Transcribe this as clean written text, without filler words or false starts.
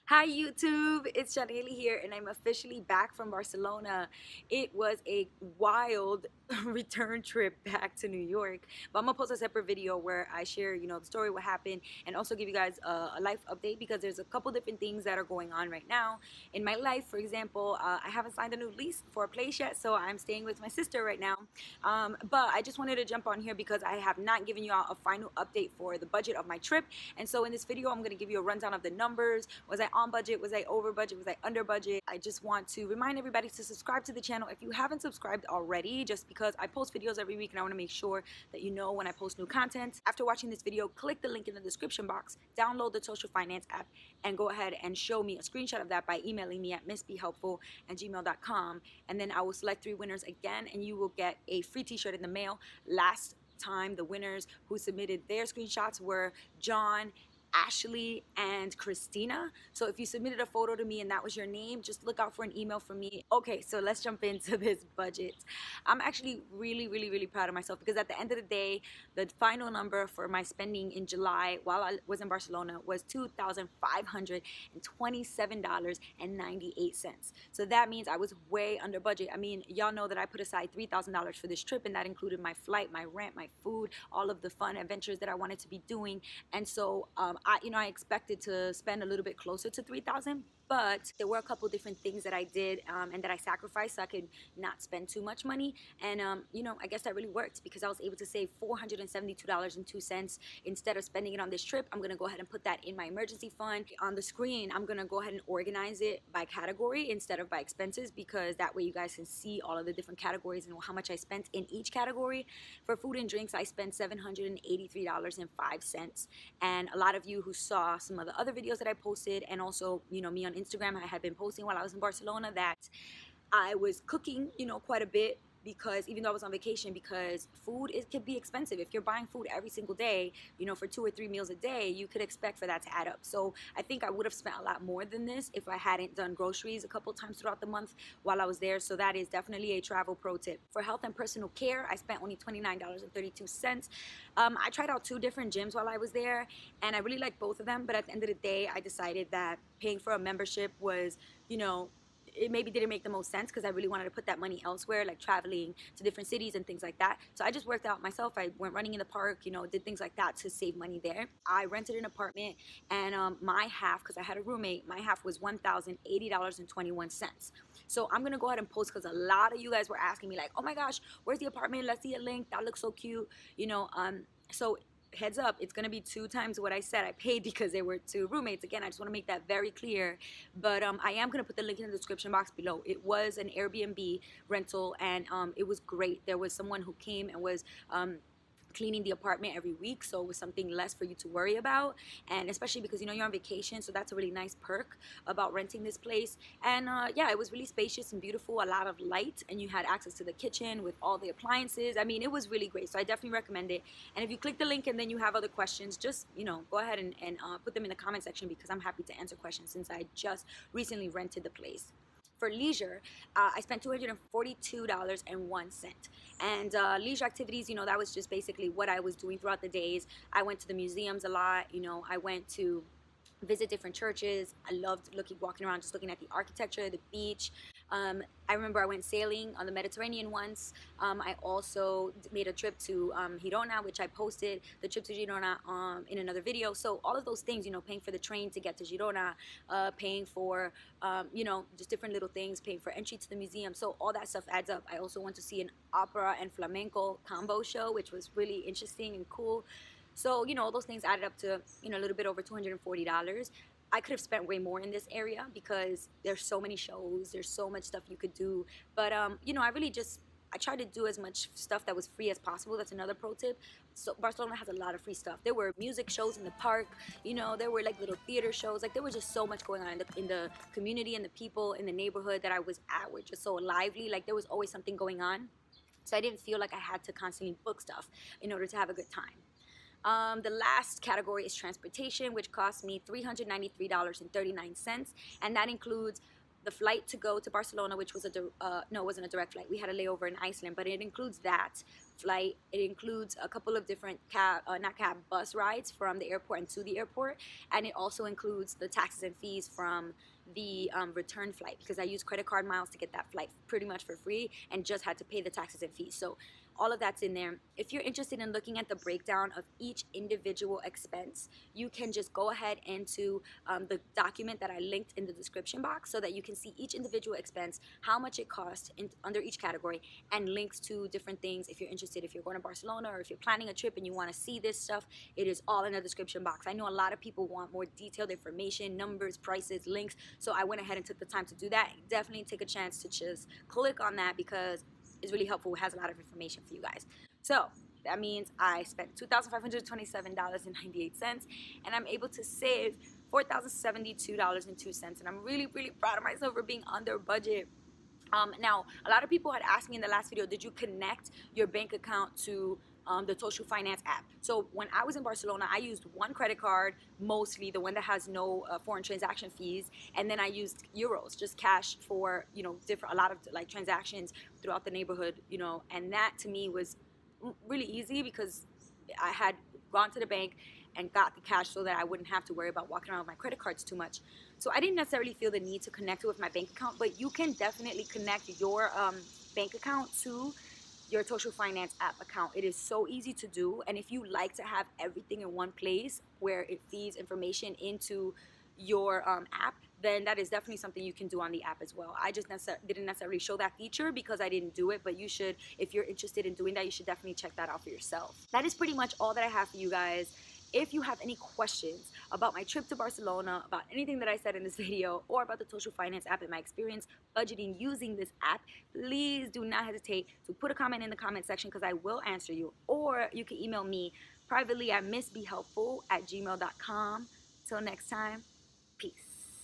Hi YouTube, it's Janely here and I'm officially back from Barcelona. It was a wild return trip back to New York, but I'm gonna post a separate video where I share, the story, what happened, and also give you guys a life update because there's a couple different things that are going on right now in my life. For example, I haven't signed a new lease for a place yet, so I'm staying with my sister right now. But I just wanted to jump on here because I have not given you out a final update for the budget of my trip, and so in this video I'm gonna give you a rundown of the numbers. Was I on budget? Was I over budget? Was I under budget? I just want to remind everybody to subscribe to the channel if you haven't subscribed already, just because I post videos every week and I want to make sure that you know when I post new content. After watching this video, click the link in the description box, download the Social Finance app, and go ahead and show me a screenshot of that by emailing me at missbehelpful@gmail.com, and then I will select 3 winners again and you will get a free t-shirt in the mail. Last time the winners who submitted their screenshots were John, Ashley, and Christina. So if you submitted a photo to me and that was your name, just look out for an email from me. Okay, so let's jump into this budget. I'm actually really proud of myself because at the end of the day, the final number for my spending in July while I was in Barcelona was $2,527.98. So that means I was way under budget. I mean, y'all know that I put aside $3,000 for this trip, and that included my flight, my rent, my food, all of the fun adventures that I wanted to be doing. And so I expected to spend a little bit closer to 3,000, but there were a couple different things that I did and that I sacrificed so I could not spend too much money. And I guess that really worked because I was able to save $472.02 instead of spending it on this trip. I'm gonna go ahead and put that in my emergency fund. On the screen, I'm gonna go ahead and organize it by category instead of by expenses, because that way you guys can see all of the different categories and how much I spent in each category. For food and drinks, I spent $783.05, and a lot of you who saw some of the other videos that I posted, and also me on Instagram, I had been posting while I was in Barcelona that I was cooking quite a bit, because even though I was on vacation, because food can be expensive. If you're buying food every single day, for 2 or 3 meals a day, you could expect for that to add up. So I think I would have spent a lot more than this if I hadn't done groceries a couple times throughout the month while I was there. So that is definitely a travel pro tip. For health and personal care, I spent only $29.32. I tried out 2 different gyms while I was there, and I really liked both of them, but at the end of the day, I decided that paying for a membership was, it maybe didn't make the most sense, because I really wanted to put that money elsewhere, like traveling to different cities and things like that. So I just worked out myself. I went running in the park, did things like that to save money there. I rented an apartment, and my half, because I had a roommate, my half was $1,080.21. So I'm gonna go ahead and post, because a lot of you guys were asking me like, oh my gosh, where's the apartment? Let's see a link. That looks so cute. So heads up, it's gonna be 2 times what I said I paid, because there were 2 roommates. Again, I just want to make that very clear. But I am gonna put the link in the description box below. It was an Airbnb rental, and it was great. There was someone who came and was cleaning the apartment every week, so it was something less for you to worry about, and especially because you're on vacation, so that's a really nice perk about renting this place. And yeah, it was really spacious and beautiful, a lot of light, and you had access to the kitchen with all the appliances. I mean, it was really great, so I definitely recommend it. And if you click the link and then you have other questions, just go ahead and put them in the comment section, because I'm happy to answer questions since I just recently rented the place. For leisure, I spent $242.01, and leisure activities, that was just basically what I was doing throughout the days. I went to the museums a lot. I went to visit different churches. I loved walking around, just looking at the architecture, the beach. I remember I went sailing on the Mediterranean once. I also made a trip to Girona, which I posted the trip to Girona in another video. So all of those things, paying for the train to get to Girona, paying for, just different little things, paying for entry to the museum. So all that stuff adds up. I also went to see an opera and flamenco combo show, which was really interesting and cool. So, all those things added up to, a little bit over $240. I could have spent way more in this area because there's so many shows, there's so much stuff you could do. But, I tried to do as much stuff that was free as possible. That's another pro tip. So Barcelona has a lot of free stuff. There were music shows in the park, there were like little theater shows. Like, there was just so much going on in the community, and the people in the neighborhood that I was at were just so lively. Like, there was always something going on. So I didn't feel like I had to constantly book stuff in order to have a good time. The last category is transportation, which cost me $393.39, and that includes the flight to go to Barcelona, which was no, it wasn't a direct flight. We had a layover in Iceland, but it includes that. flight. It includes a couple of different bus rides from the airport and to the airport, and it also includes the taxes and fees from the return flight, because I used credit card miles to get that flight pretty much for free and just had to pay the taxes and fees. So all of that's in there. If you're interested in looking at the breakdown of each individual expense, you can just go ahead into the document that I linked in the description box, so that you can see each individual expense, how much it costs under each category, and links to different things if you're interested. If you're going to Barcelona, or if you're planning a trip and you want to see this stuff, it is all in the description box. I know a lot of people want more detailed information, numbers, prices, links, so I went ahead and took the time to do that. Definitely take a chance to just click on that, because it's really helpful. It has a lot of information for you guys. So that means I spent $2,527.98, and I'm able to save $4,072.02. And I'm really, really proud of myself for being under budget. Now, a lot of people had asked me in the last video, did you connect your bank account to the Toshu Finance app? So when I was in Barcelona, I used one credit card, mostly the one that has no foreign transaction fees, and then I used euros, just cash for, you know, a lot of like transactions throughout the neighborhood, you know, and that to me was really easy, because I had gone to the bank and got the cash so that I wouldn't have to worry about walking around with my credit cards too much. So I didn't necessarily feel the need to connect it with my bank account, but you can definitely connect your bank account to your Toshu Finance app account. It is so easy to do, and if you like to have everything in one place where it feeds information into your app, then that is definitely something you can do on the app as well. I just didn't necessarily show that feature because I didn't do it, but you should, if you're interested in doing that, you should definitely check that out for yourself. That is pretty much all that I have for you guys. If you have any questions about my trip to Barcelona, about anything that I said in this video, or about the Toshu Finance app and my experience budgeting using this app, please do not hesitate to put a comment in the comment section, because I will answer you. Or you can email me privately at missbehelpful@gmail.com. Till next time.